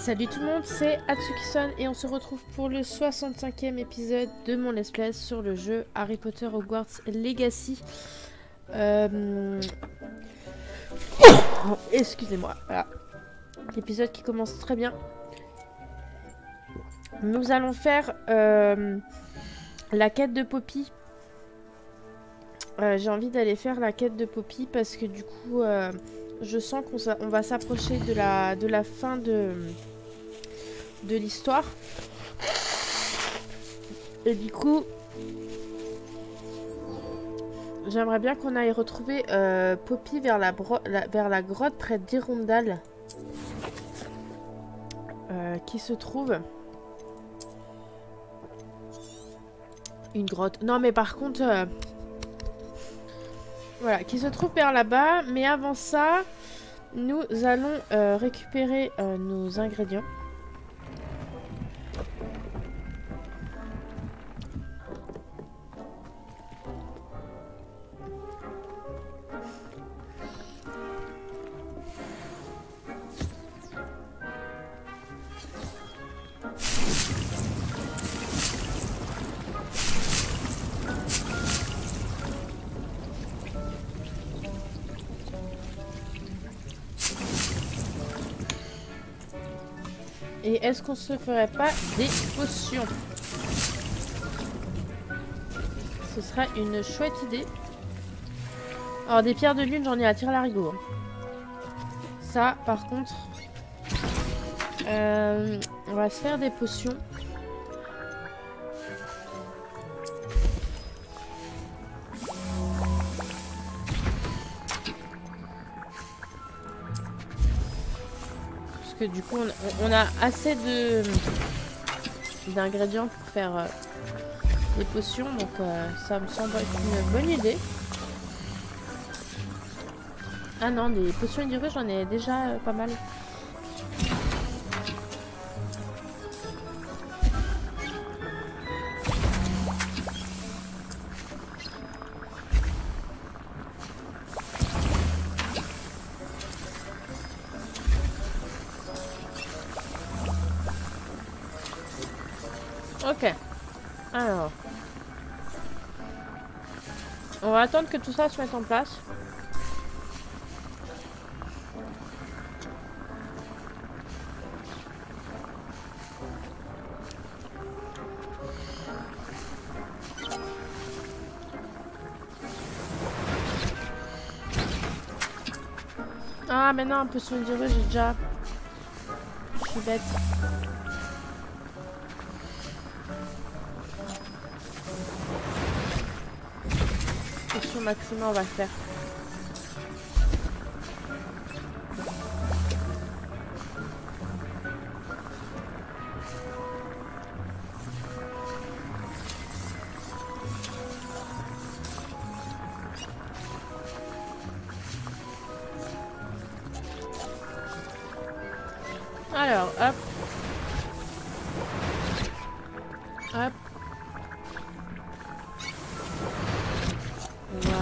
Salut tout le monde, c'est Atsuki-san et on se retrouve pour le 65e épisode de mon let's play sur le jeu Harry Potter Hogwarts Legacy. Excusez-moi, voilà. L'épisode qui commence très bien. Nous allons faire la quête de Poppy. J'ai envie d'aller faire la quête de Poppy parce que du coup, je sens qu'on va s'approcher de la fin de l'histoire. Et du coup, j'aimerais bien qu'on aille retrouver Poppy vers la grotte près d'Hirondale. Qui se trouve... Une grotte. Non mais par contre... voilà, qui se trouve vers là-bas. Mais avant ça, nous allons récupérer nos ingrédients. Et est-ce qu'on se ferait pas des potions? Ce serait une chouette idée. Alors des pierres de lune, j'en ai à tire-larigot. Ça, par contre, on va se faire des potions. Que du coup on a assez d'ingrédients pour faire des potions, donc ça me semble être une bonne idée. Ah non, des potions idyrus j'en ai déjà pas mal. Ok, alors on va attendre que tout ça se mette en place. Ah mais non, un peu sur une durée, j'ai déjà... Je suis bête. Potion maximum on va faire. Alors, hop. Hop. On va...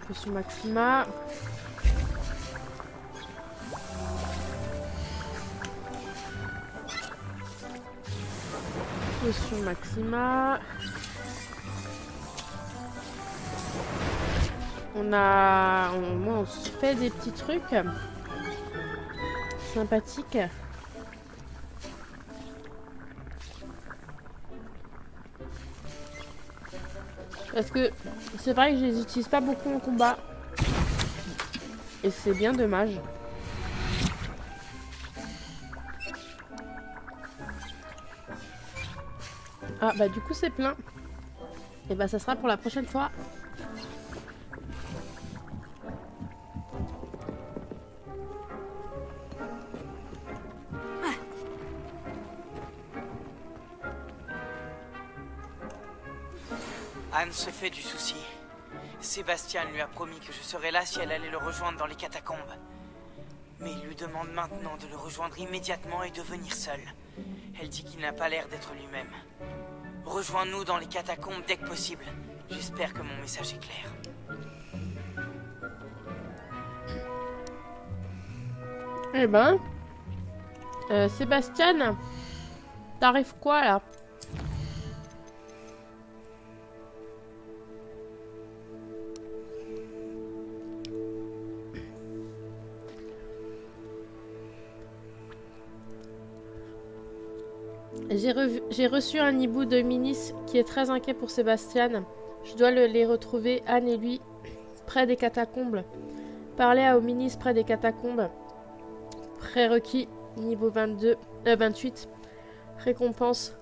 potion maxima. Potion maxima. On se fait des petits trucs sympathiques. Parce que c'est vrai que je les utilise pas beaucoup en combat. Et c'est bien dommage. Ah bah du coup c'est plein. Et bah ça sera pour la prochaine fois. Anne se fait du souci. Sébastien lui a promis que je serais là si elle allait le rejoindre dans les catacombes. Mais il lui demande maintenant de le rejoindre immédiatement et de venir seul. Elle dit qu'il n'a pas l'air d'être lui-même. Rejoins-nous dans les catacombes dès que possible. J'espère que mon message est clair. Eh ben, Sébastien, t'arrives quoi là? J'ai reçu un hibou de Minis qui est très inquiet pour Sébastien. Je dois les retrouver, Anne et lui, près des catacombes. Parler à Minis près des catacombes. Prérequis, niveau 28. Récompense.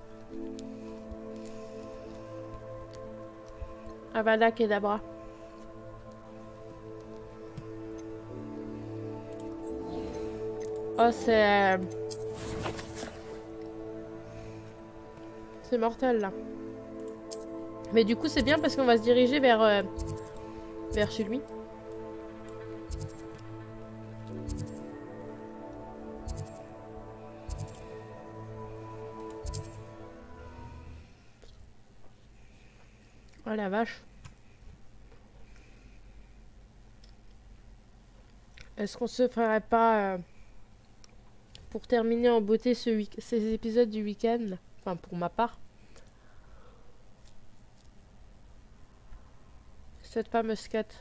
Avada Kedavra. Oh, c'est mortel là. Mais du coup, c'est bien parce qu'on va se diriger vers chez lui. Oh la vache. Est-ce qu'on se ferait pas pour terminer en beauté ces épisodes du week-end, enfin pour ma part, cette fameuse quête.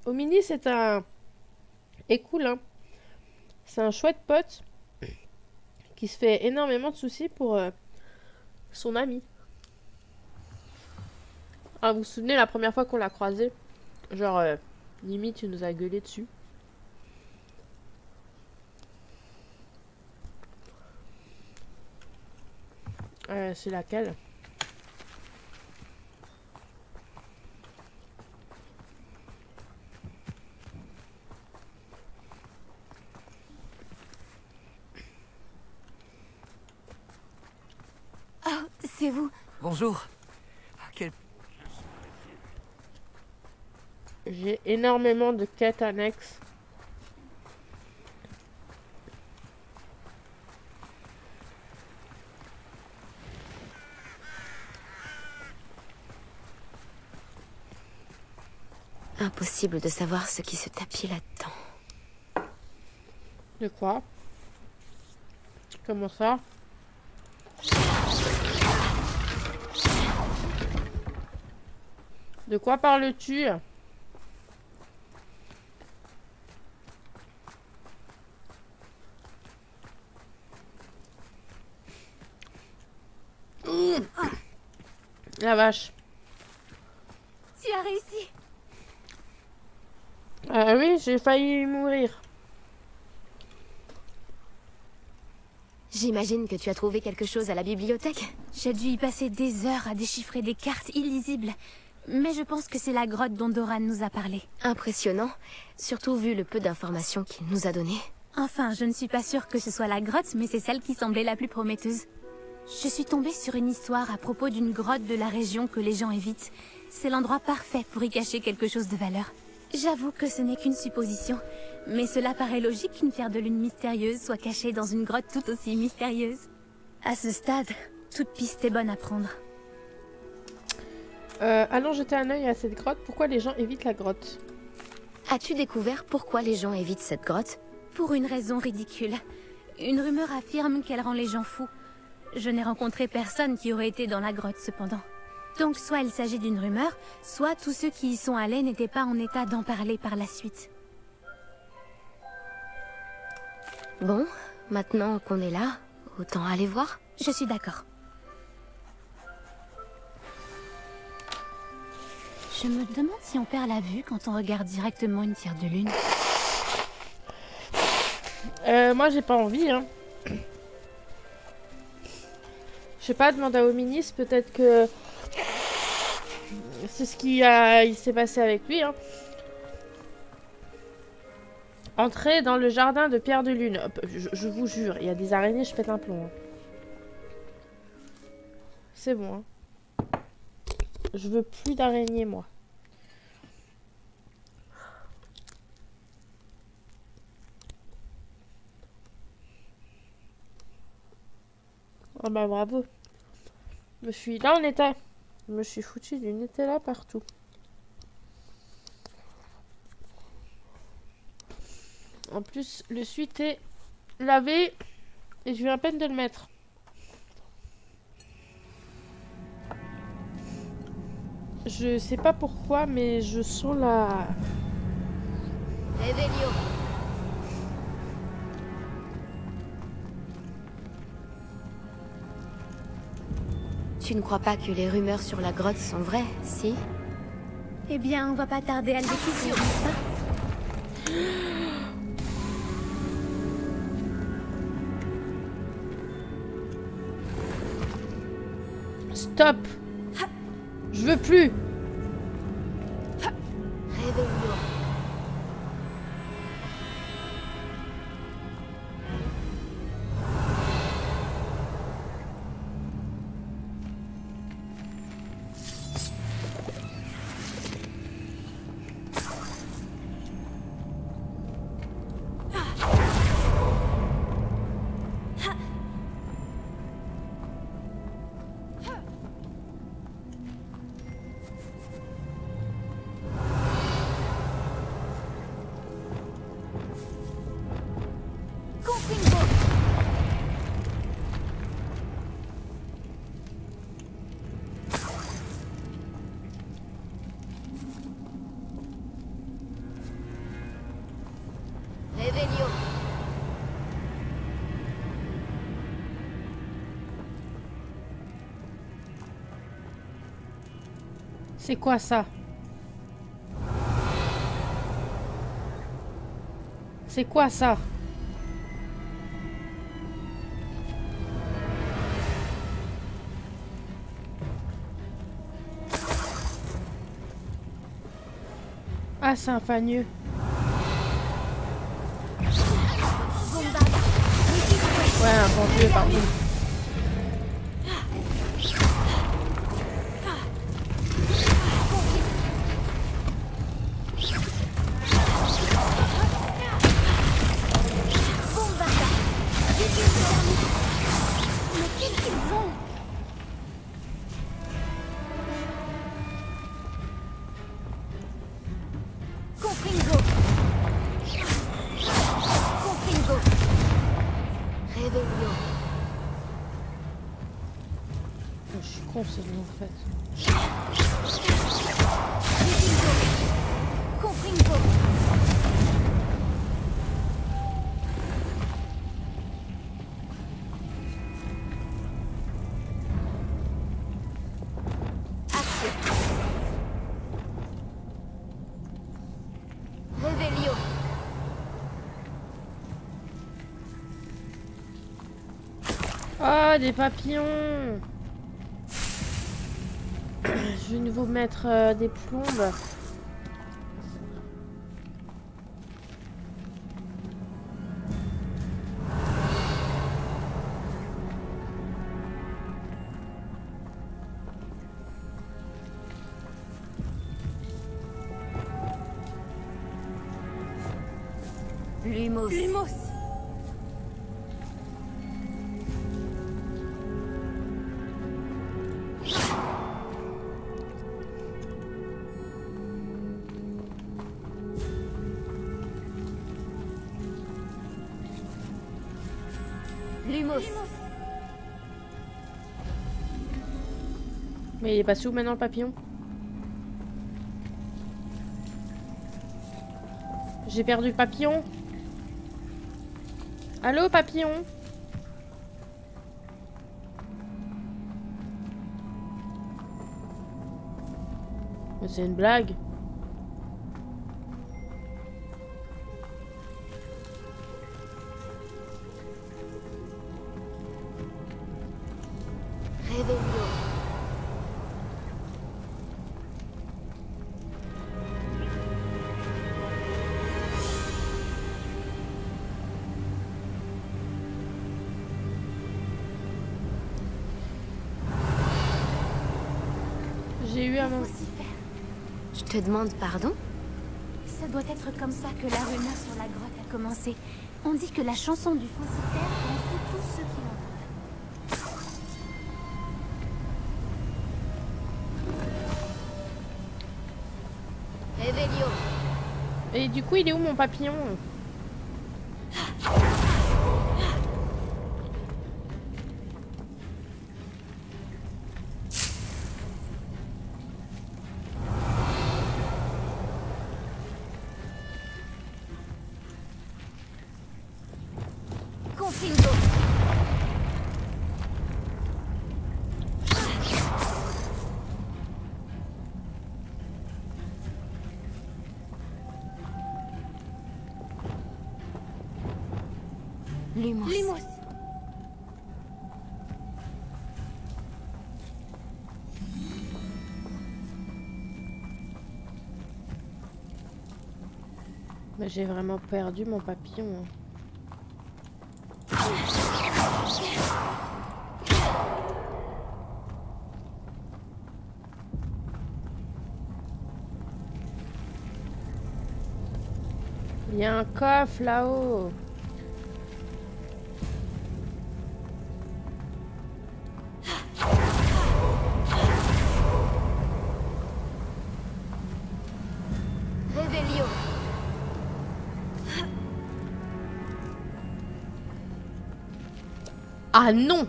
Omini, c'est un... est cool, hein. C'est un chouette pote qui se fait énormément de soucis pour son ami. Ah, vous vous souvenez la première fois qu'on l'a croisé? Genre, limite, tu nous as gueulé dessus. C'est laquelle? Oh, c'est vous. Bonjour. Quel... J'ai énormément de quêtes annexes. Impossible de savoir ce qui se tapit là-dedans. De quoi? Comment ça? De quoi parles-tu? La vache. Tu as réussi. Oui, j'ai failli mourir. J'imagine que tu as trouvé quelque chose à la bibliothèque. J'ai dû y passer des heures à déchiffrer des cartes illisibles. Mais je pense que c'est la grotte dont Doran nous a parlé. Impressionnant, surtout vu le peu d'informations qu'il nous a données. Enfin, je ne suis pas sûre que ce soit la grotte, mais c'est celle qui semblait la plus prometteuse. Je suis tombée sur une histoire à propos d'une grotte de la région que les gens évitent. C'est l'endroit parfait pour y cacher quelque chose de valeur. J'avoue que ce n'est qu'une supposition, mais cela paraît logique qu'une pierre de lune mystérieuse soit cachée dans une grotte tout aussi mystérieuse. À ce stade, toute piste est bonne à prendre. Allons jeter un œil à cette grotte. Pourquoi les gens évitent la grotte? As-tu découvert pourquoi les gens évitent cette grotte? Pour une raison ridicule. Une rumeur affirme qu'elle rend les gens fous. Je n'ai rencontré personne qui aurait été dans la grotte cependant. Donc soit il s'agit d'une rumeur, soit tous ceux qui y sont allés n'étaient pas en état d'en parler par la suite. Bon, maintenant qu'on est là, autant aller voir. Je suis d'accord. Je me demande si on perd la vue quand on regarde directement une pierre de lune. Moi j'ai pas envie, hein. Je sais pas, demander à Hominis, peut-être que c'est ce il s'est passé avec lui, hein. Entrez dans le jardin de Pierre de Lune. Hop, je vous jure, il y a des araignées, je pète un plomb. Hein. C'est bon. Hein. Je veux plus d'araignées, moi. Oh bah bravo. Là on était. Je me suis foutu du Nutella partout. En plus, le suite est lavé et je viens à peine de le mettre. Je sais pas pourquoi, mais je sens la... Revelio. Tu ne crois pas que les rumeurs sur la grotte sont vraies, si? Eh bien, on va pas tarder à le découvrir, n'est-ce pas? Stop! Je veux plus! Revelio. Revelio. C'est quoi ça? C'est quoi ça? Ah, c'est un fagneux. Ouais, un fagneux, pardon. Mais qu'est-ce qu'ils font? Confringo. Confringo. Revelio. Je suis con, c'est lui en fait. Confringo. Revelio. Ah, des papillons! Je vais vous mettre des plombes. Lumos. Lumos. Lumos. Mais il est passé où maintenant le papillon? J'ai perdu le papillon. Allô, papillon? Mais c'est une blague. Revelio. J'ai eu un moment. Je te demande pardon? Ça doit être comme ça que la rumeur sur la grotte a commencé. On dit que la chanson du Faucitaire rend fou tous ceux qui l'entendent. Et du coup, il est où mon papillon? Confringo. Lumos. Mais j'ai vraiment perdu mon papillon. Hein. Il y a un coffre là-haut. Revelio. Ah non!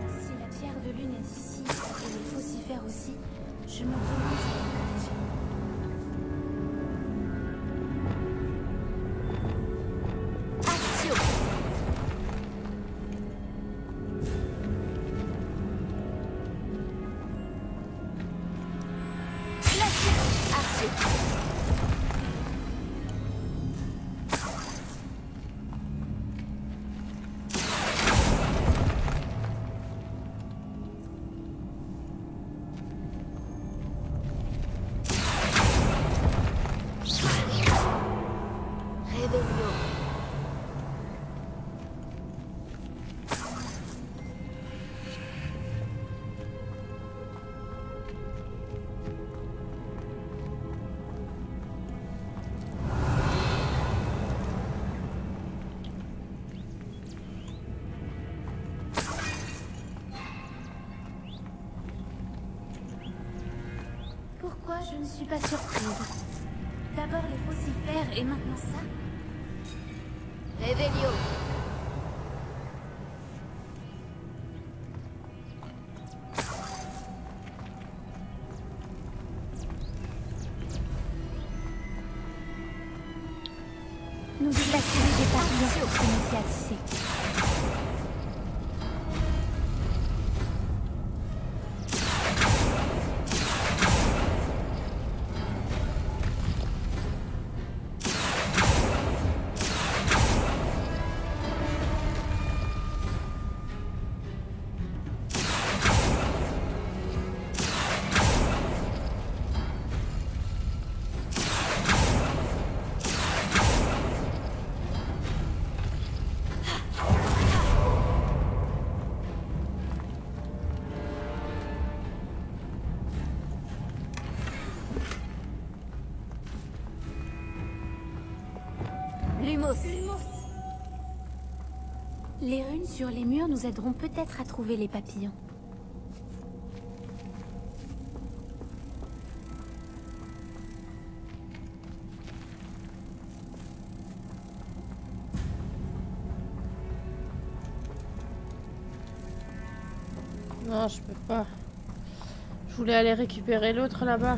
Si la pierre de lune est ici, et les faucifères aussi, je me demande si elle est protégée. Accio. Accio. Revelio. Pourquoi je ne suis pas surprise? D'abord les faucifères et maintenant ça? Revelio. Nous déplacer des papillons pour se méfier à tisser. Lumos. Les runes sur les murs nous aideront peut-être à trouver les papillons. Non, je peux pas. Je voulais aller récupérer l'autre là-bas.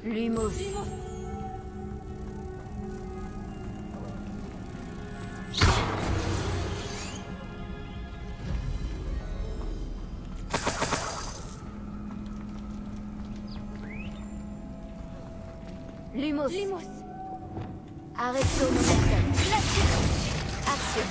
Lumos. Lumos. Arrêtons momentum. Action.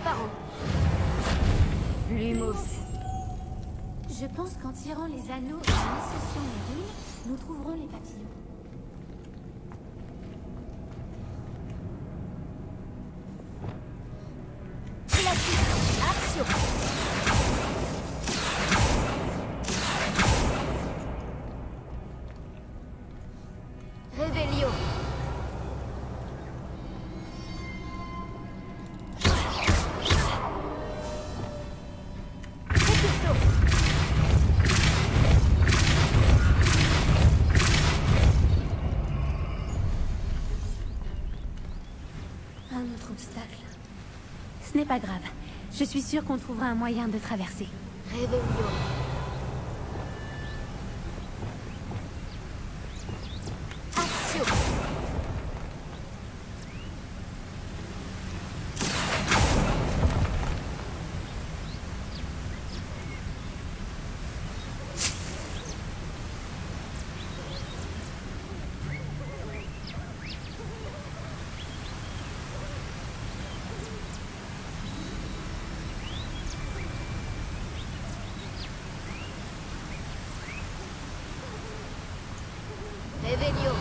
Préparo. Lumos. Je pense qu'en tirant les anneaux et en associant les runes, nous trouverons les papillons. Action. Réveillon. Un autre obstacle. Ce n'est pas grave. Je suis sûre qu'on trouvera un moyen de traverser. Réveillon. Action. Réveillon.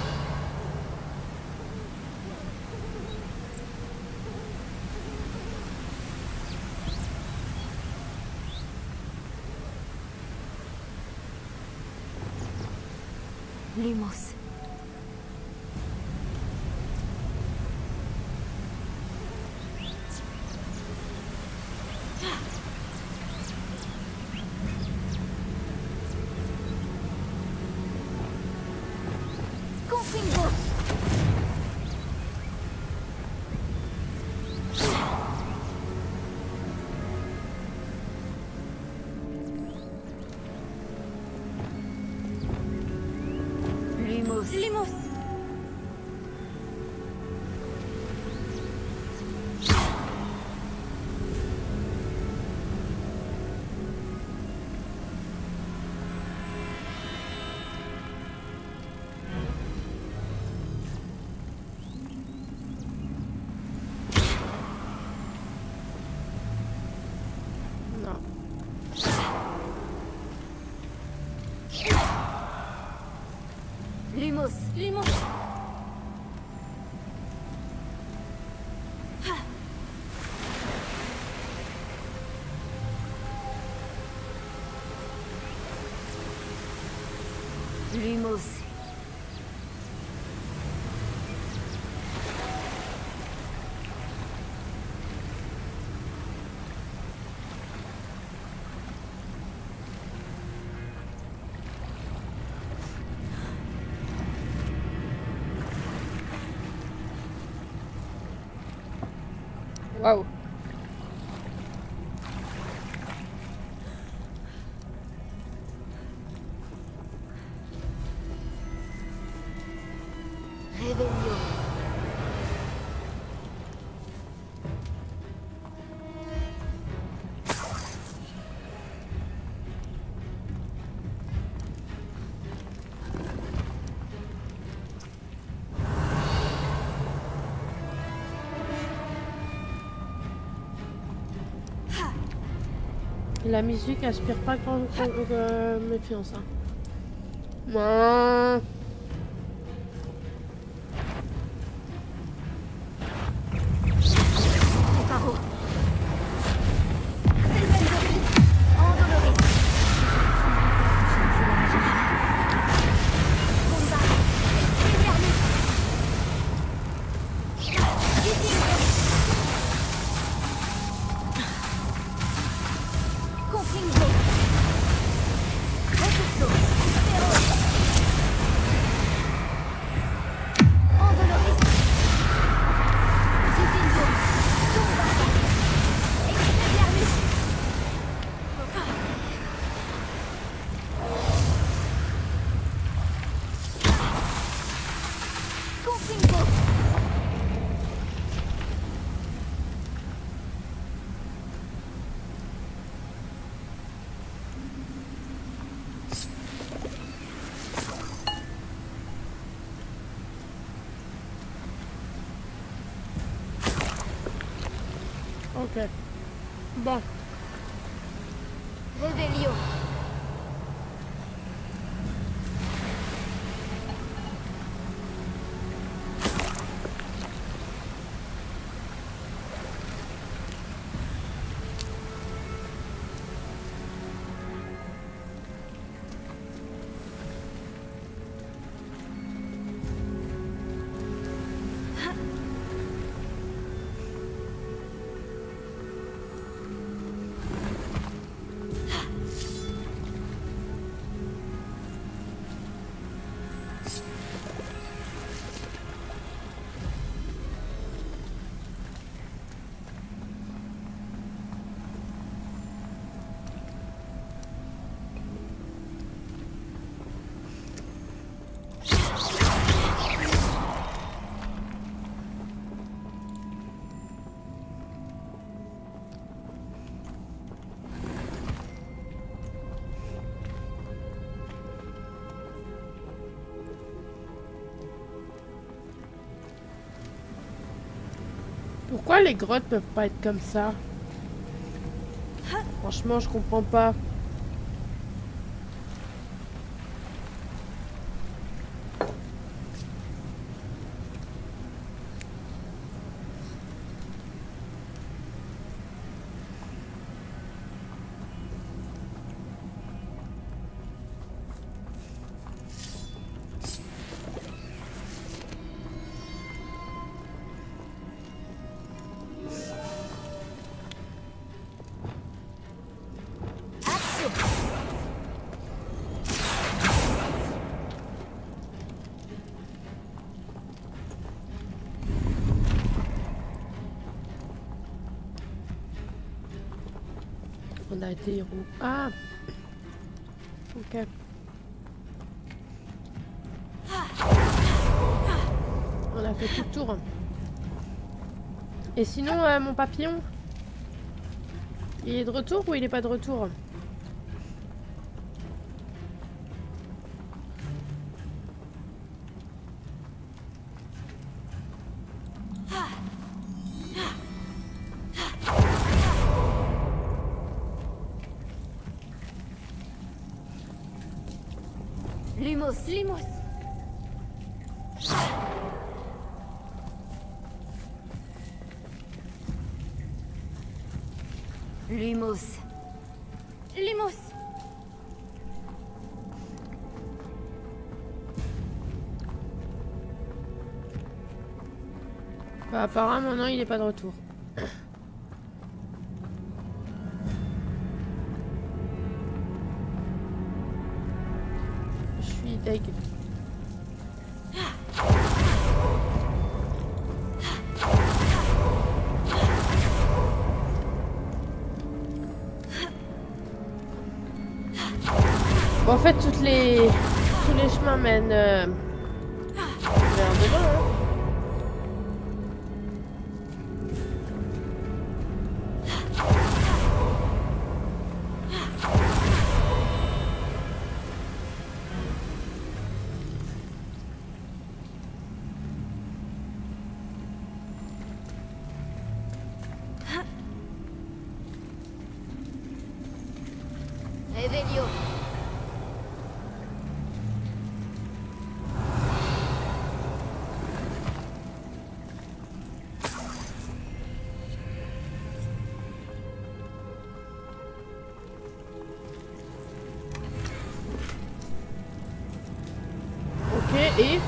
Lumos. Confringo. Lumos. Lumos. Non. Lumos. Lumos. Lumos. Waouh. Réveillon. La musique inspire pas grand méfiance. Hein. Moi. Préparo. Endoloris. Combat. Expelliarmus. Confringo. Recurso. Endoloris. Divinum. Combat. Expelliarmus. Confringo. Ok. Bon. Réveillon. Pourquoi les grottes peuvent pas être comme ça? Franchement, je comprends pas. On a été héros. Ah! Ok. On a fait tout le tour. Et sinon, mon papillon? Il est de retour ou il est pas de retour? Lumos. Lumos. Lumos. Lumos. Bah, apparemment, non, il est pas de retour. Je suis deg. Bon, en fait, tous les chemins mènent vers devant, hein. Réveillon. Ok, et...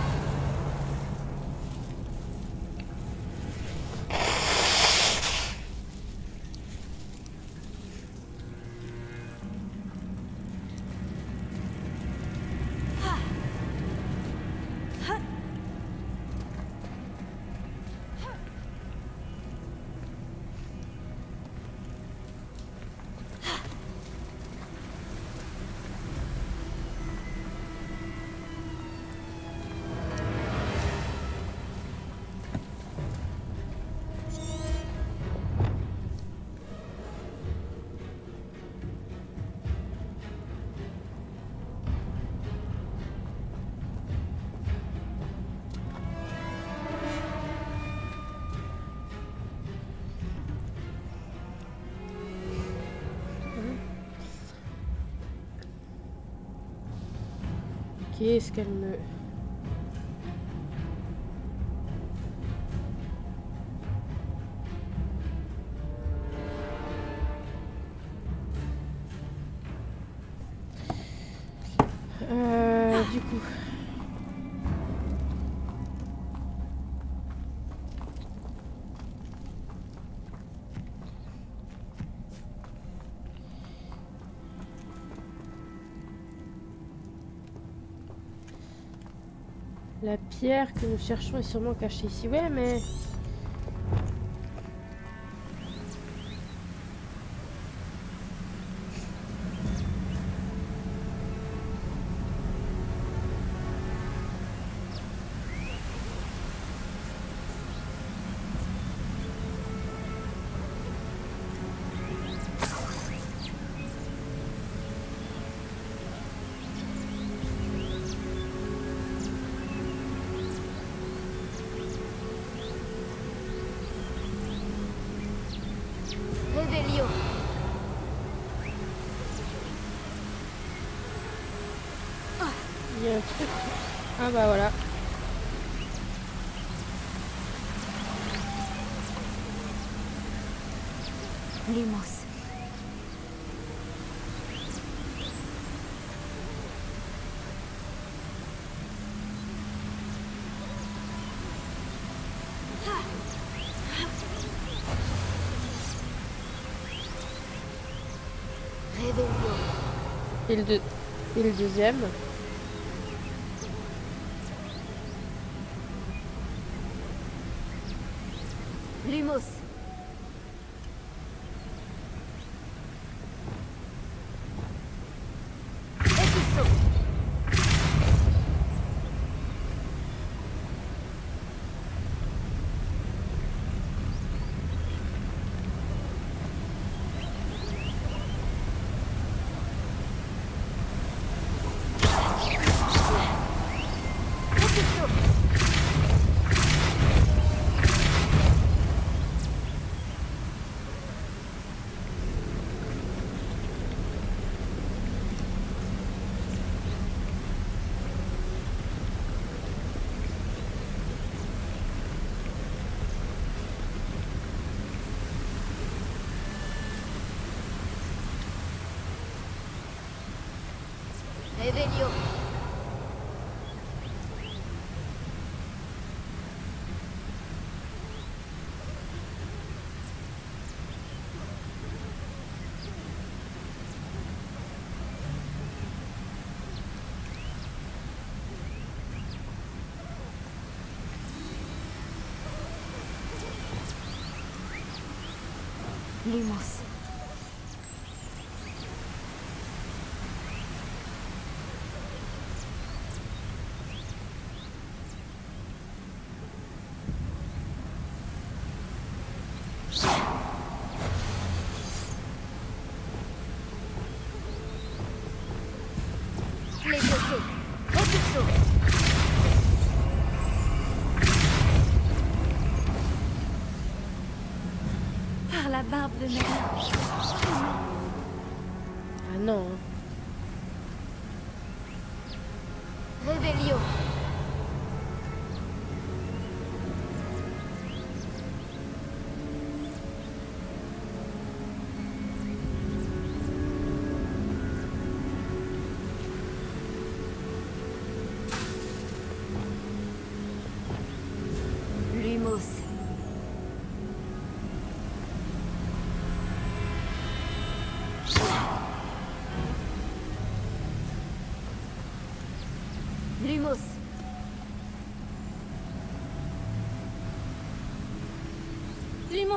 Qu'est-ce qu'elle me... Du coup... La pierre que nous cherchons est sûrement cachée ici. Ouais, mais... Réveillon. Il y a un truc... Ah bah voilà. Lumos. Réveillon. Et le deuxième. Lumos. Episso. Réveillon. Lumos. Les blessés. Repulso. Par la barbe de Merlin. Ah non. Hein. Réveillon. Lumos. Lumos. Lumos.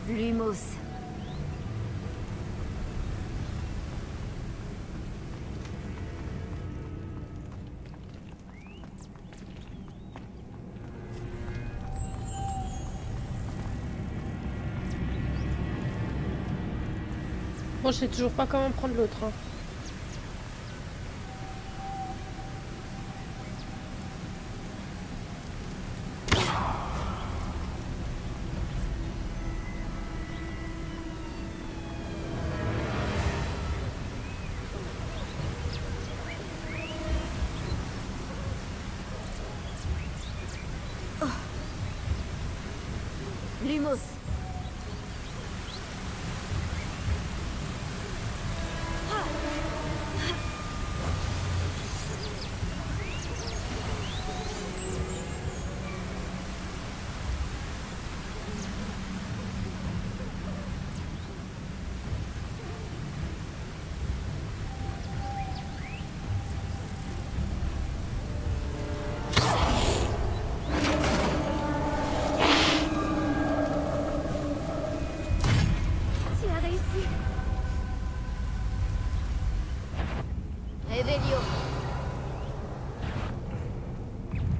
Lumos. Bon je sais toujours pas comment prendre l'autre. Hein. Lumos.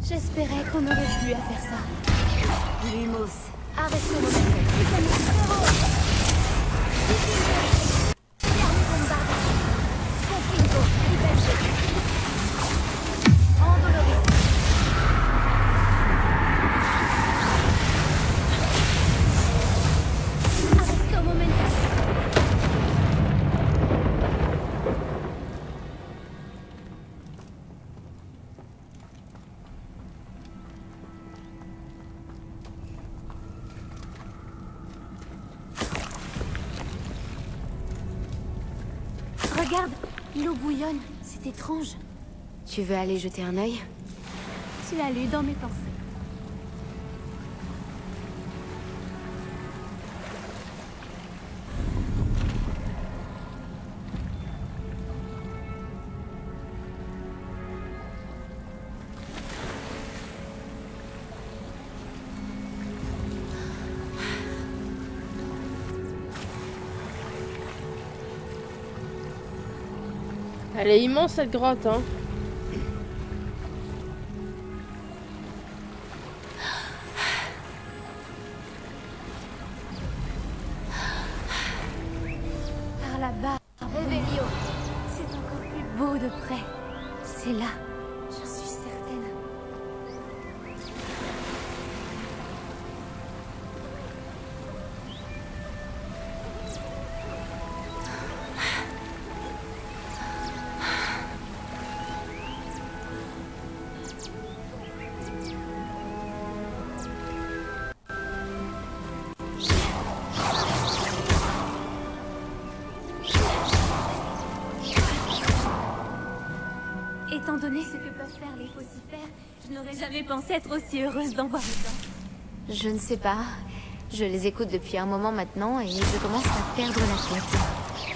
J'espérais qu'on aurait pu à faire ça. Lumos, arrête le momentum. Regarde, l'eau bouillonne, c'est étrange. Tu veux aller jeter un œil? Tu l'as lu dans mes pensées. Elle est immense cette grotte, hein. Par là-bas, Revelio. C'est encore plus beau de près. C'est là, j'en suis certaine. Étant donné ce que peuvent faire les faucifères, je n'aurais jamais pensé être aussi heureuse d'en voir autant. Je ne sais pas. Je les écoute depuis un moment maintenant et je commence à perdre la tête. Très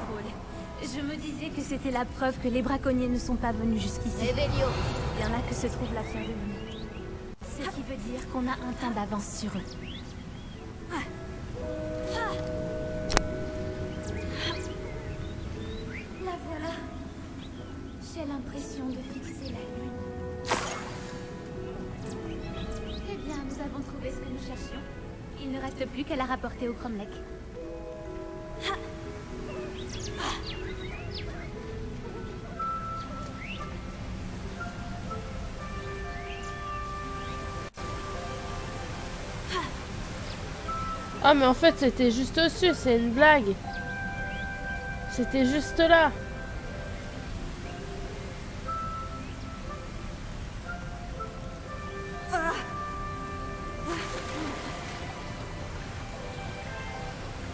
drôle. Je me disais que c'était la preuve que les braconniers ne sont pas venus jusqu'ici. C'est bien là que se trouve la pierre de lune. Ce qui veut dire qu'on a un temps d'avance sur eux. La voilà. J'ai l'impression de fixer la lune. Eh bien, nous avons trouvé ce que nous cherchions. Il ne reste plus qu'à la rapporter au Cromlech. Ah mais en fait c'était juste au-dessus, c'est une blague. C'était juste là.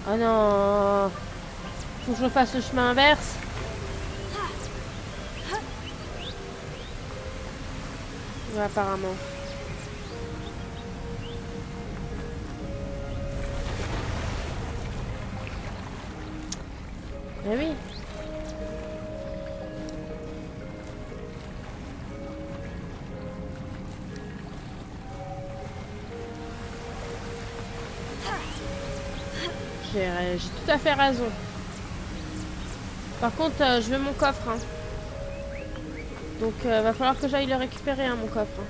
Oh non. Faut que je fasse le chemin inverse. Ouais, apparemment. Eh oui. J'ai tout à fait raison. Par contre, je veux mon coffre. Hein. Donc, va falloir que j'aille le récupérer, hein, mon coffre. Hein.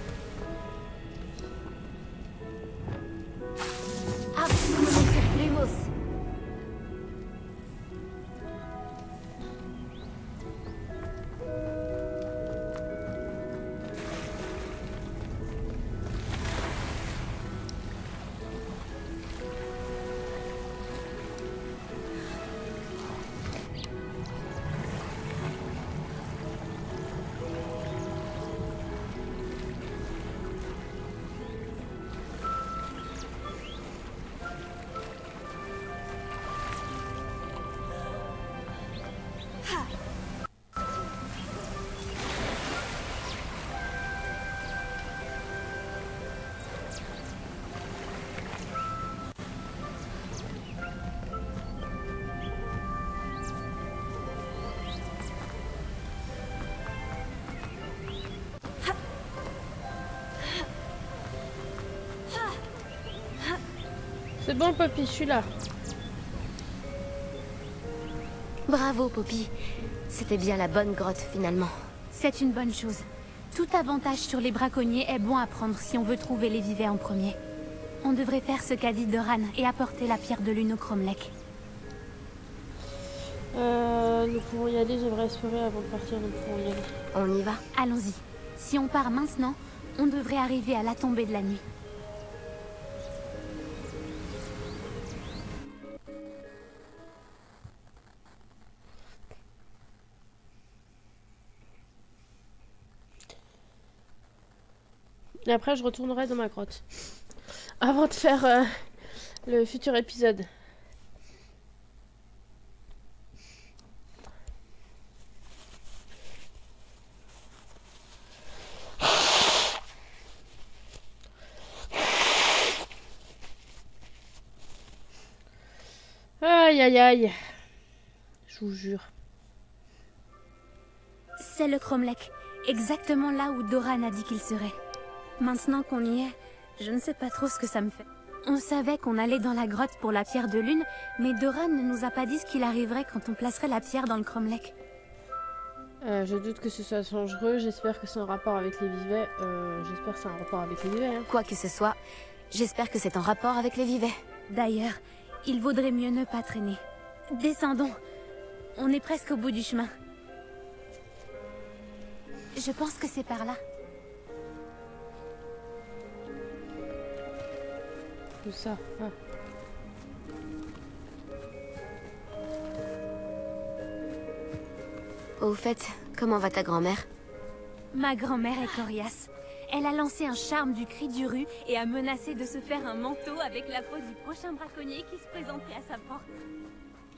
C'est bon, Poppy, je suis là. Bravo, Poppy. C'était bien la bonne grotte, finalement. C'est une bonne chose. Tout avantage sur les braconniers est bon à prendre si on veut trouver les vivets en premier. On devrait faire ce qu'a dit Doran et apporter la pierre de lune au Cromlech. Nous pouvons y aller, j'aimerais espérer avant de partir, nous pouvons y aller. On y va? Allons-y. Si on part maintenant, on devrait arriver à la tombée de la nuit. Et après, je retournerai dans ma grotte. Avant de faire le futur épisode. Aïe aïe aïe. Je vous jure. C'est le Cromlech, exactement là où Doran a dit qu'il serait. Maintenant qu'on y est, je ne sais pas trop ce que ça me fait. On savait qu'on allait dans la grotte pour la pierre de lune, mais Doran ne nous a pas dit ce qu'il arriverait quand on placerait la pierre dans le Cromlech. Je doute que ce soit dangereux, j'espère que c'est en rapport avec les vivets. J'espère que c'est en rapport avec les vivets. Hein. Quoi que ce soit, j'espère que c'est en rapport avec les vivets. D'ailleurs, il vaudrait mieux ne pas traîner. Descendons. On est presque au bout du chemin. Je pense que c'est par là. Tout ça. Ah. Au fait, comment va ta grand-mère? Ma grand-mère est coriace. Elle a lancé un charme du cri du rue et a menacé de se faire un manteau avec la peau du prochain braconnier qui se présenterait à sa porte.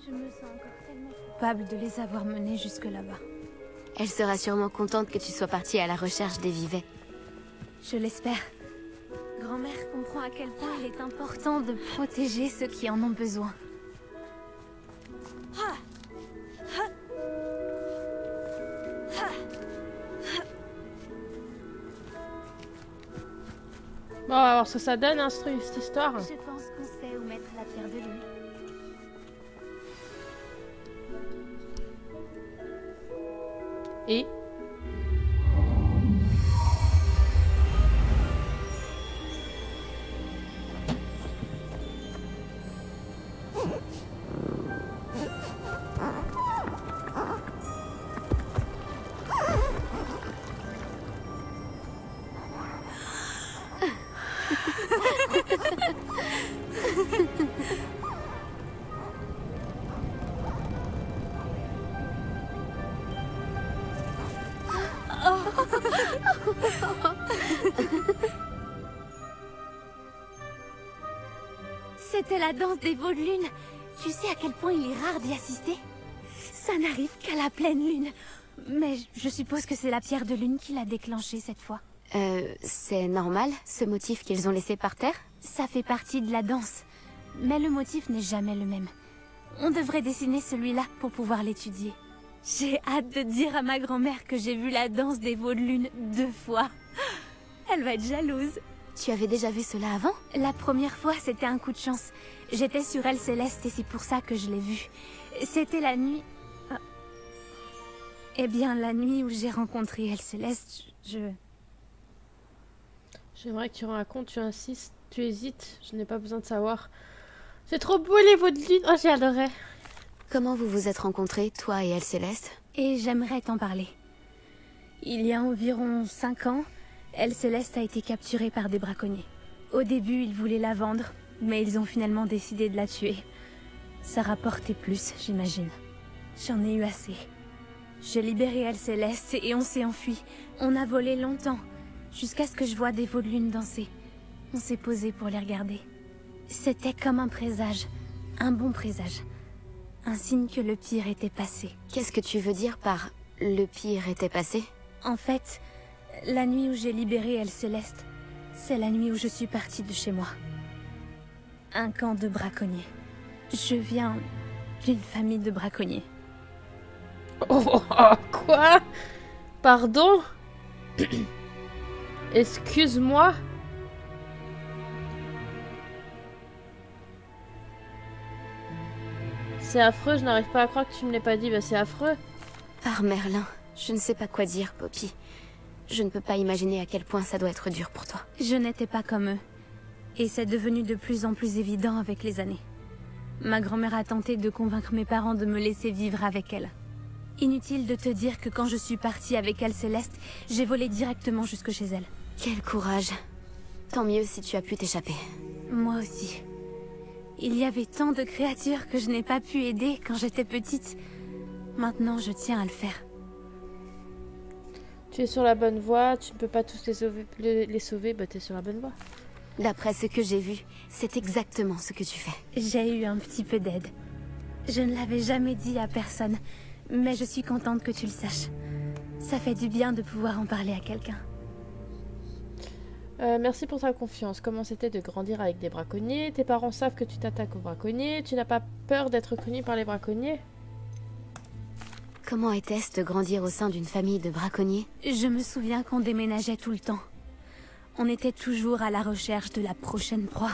Je me sens encore tellement coupable de les avoir menés jusque là-bas. Elle sera sûrement contente que tu sois partie à la recherche des vivets. Je l'espère. Grand-mère comprend à quel point il est important de protéger ceux qui en ont besoin. Bon, on va voir ce que ça donne, hein, cette histoire. Je pense qu'on sait où mettre la pierre de lune. Et C'était la danse des veaux de lune. Tu sais à quel point il est rare d'y assister? Ça n'arrive qu'à la pleine lune. Mais je suppose que c'est la pierre de lune qui l'a déclenchée cette fois. C'est normal, ce motif qu'ils ont laissé par terre? Ça fait partie de la danse. Mais le motif n'est jamais le même. On devrait dessiner celui-là pour pouvoir l'étudier. J'ai hâte de dire à ma grand-mère que j'ai vu la danse des veaux de lune 2 fois. Elle va être jalouse. Tu avais déjà vu cela avant? La première fois, c'était un coup de chance. J'étais sur Elle Céleste et c'est pour ça que je l'ai vu. C'était la nuit... Eh bien, la nuit où j'ai rencontré Elle Céleste, j'aimerais que tu racontes, tu insistes, tu hésites, je n'ai pas besoin de savoir. C'est trop beau les veaux de lune, oh j'ai adoré. Comment vous vous êtes rencontrés, toi et Elle Céleste? Et j'aimerais t'en parler. Il y a environ 5 ans, Elle Céleste a été capturée par des braconniers. Au début, ils voulaient la vendre, mais ils ont finalement décidé de la tuer. Ça rapportait plus, j'imagine. J'en ai eu assez. J'ai libéré Elle Céleste et on s'est enfui. On a volé longtemps, jusqu'à ce que je voie des veaux de lune danser. On s'est posé pour les regarder. C'était comme un présage, un bon présage. Un signe que le pire était passé. Qu'est-ce que tu veux dire par « le pire était passé » ? En fait, la nuit où j'ai libéré Elle Céleste, c'est la nuit où je suis partie de chez moi. Un camp de braconniers. Je viens d'une famille de braconniers. Oh, quoi? Pardon? Excuse-moi? C'est affreux, je n'arrive pas à croire que tu me l'aies pas dit. Bah, c'est affreux. Par Merlin, je ne sais pas quoi dire, Poppy. Je ne peux pas imaginer à quel point ça doit être dur pour toi. Je n'étais pas comme eux. Et c'est devenu de plus en plus évident avec les années. Ma grand-mère a tenté de convaincre mes parents de me laisser vivre avec elle. Inutile de te dire que quand je suis partie avec elle, Céleste, j'ai volé directement jusque chez elle. Quel courage. Tant mieux si tu as pu t'échapper. Moi aussi. Il y avait tant de créatures que je n'ai pas pu aider quand j'étais petite. Maintenant, je tiens à le faire. Tu es sur la bonne voie, tu ne peux pas tous les sauver, bah t'es sur la bonne voie. D'après ce que j'ai vu, c'est exactement ce que tu fais. J'ai eu un petit peu d'aide. Je ne l'avais jamais dit à personne, mais je suis contente que tu le saches. Ça fait du bien de pouvoir en parler à quelqu'un. Merci pour ta confiance. Comment c'était de grandir avec des braconniers? Tes parents savent que tu t'attaques aux braconniers. Tu n'as pas peur d'être connu par les braconniers? Comment était-ce de grandir au sein d'une famille de braconniers? Je me souviens qu'on déménageait tout le temps. On était toujours à la recherche de la prochaine proie.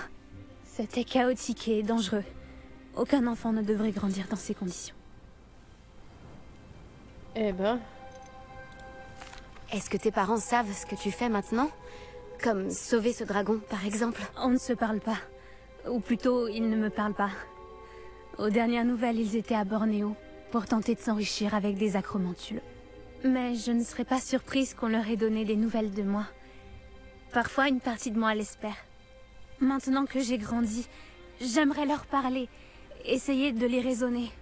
C'était chaotique et dangereux. Aucun enfant ne devrait grandir dans ces conditions. Eh ben... Est-ce que tes parents savent ce que tu fais maintenant? Comme sauver ce dragon, par exemple? On ne se parle pas. Ou plutôt, ils ne me parlent pas. Aux dernières nouvelles, ils étaient à Bornéo, pour tenter de s'enrichir avec des acromantules. Mais je ne serais pas surprise qu'on leur ait donné des nouvelles de moi. Parfois, une partie de moi l'espère. Maintenant que j'ai grandi, j'aimerais leur parler, essayer de les raisonner.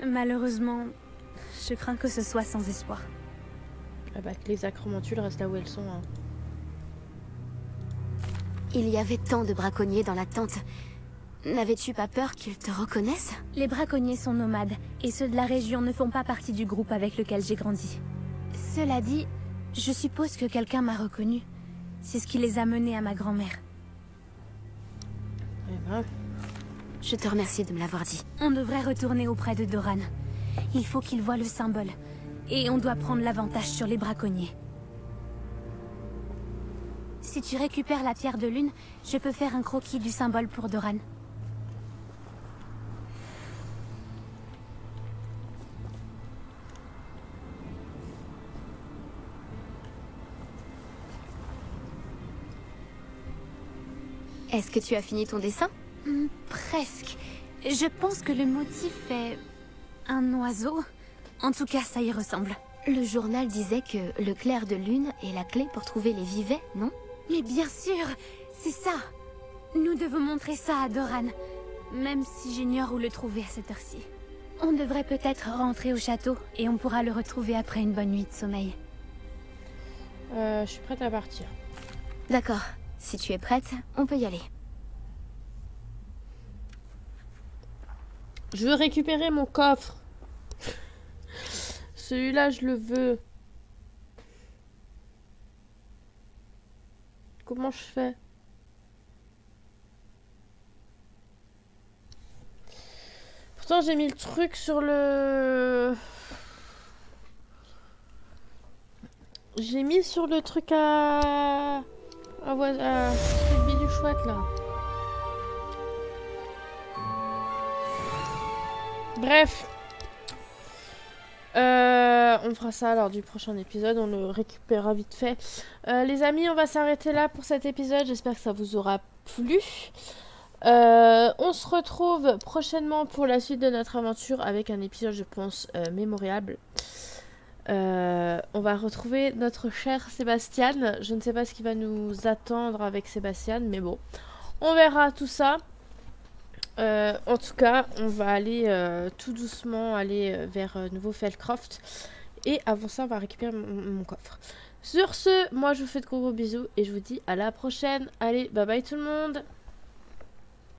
Malheureusement, je crains que ce soit sans espoir. Ah bah, que les acromantules restent là où elles sont. Hein. Il y avait tant de braconniers dans la tente. N'avais-tu pas peur qu'ils te reconnaissent? Les braconniers sont nomades, et ceux de la région ne font pas partie du groupe avec lequel j'ai grandi. Cela dit, je suppose que quelqu'un m'a reconnu. C'est ce qui les a menés à ma grand-mère. Eh ben... Je te remercie de me l'avoir dit. On devrait retourner auprès de Doran. Il faut qu'il voie le symbole. Et on doit prendre l'avantage sur les braconniers. Si tu récupères la pierre de lune, je peux faire un croquis du symbole pour Doran. Est-ce que tu as fini ton dessin? Presque. Je pense que le motif est... un oiseau. En tout cas, ça y ressemble. Le journal disait que le clair de lune est la clé pour trouver les vivets, non? Mais bien sûr, c'est ça. Nous devons montrer ça à Doran, même si j'ignore où le trouver à cette heure-ci. On devrait peut-être rentrer au château et on pourra le retrouver après une bonne nuit de sommeil. Je suis prête à partir. D'accord. Si tu es prête, on peut y aller. Je veux récupérer mon coffre. Celui-là, je le veux. Comment je fais? Pourtant, j'ai mis le truc sur le... J'ai mis sur le truc à... celui du chouette, là. Bref. On fera ça lors du prochain épisode, on le récupérera vite fait. Les amis, on va s'arrêter là pour cet épisode, j'espère que ça vous aura plu. On se retrouve prochainement pour la suite de notre aventure avec un épisode, je pense, mémorable. On va retrouver notre cher Sébastien. Je ne sais pas ce qui va nous attendre avec Sébastien, mais bon, on verra tout ça. En tout cas, on va aller tout doucement aller vers Nouveau Feldcroft. Et avant ça, on va récupérer mon coffre. Sur ce, moi je vous fais de gros bisous et je vous dis à la prochaine. Allez, bye bye tout le monde.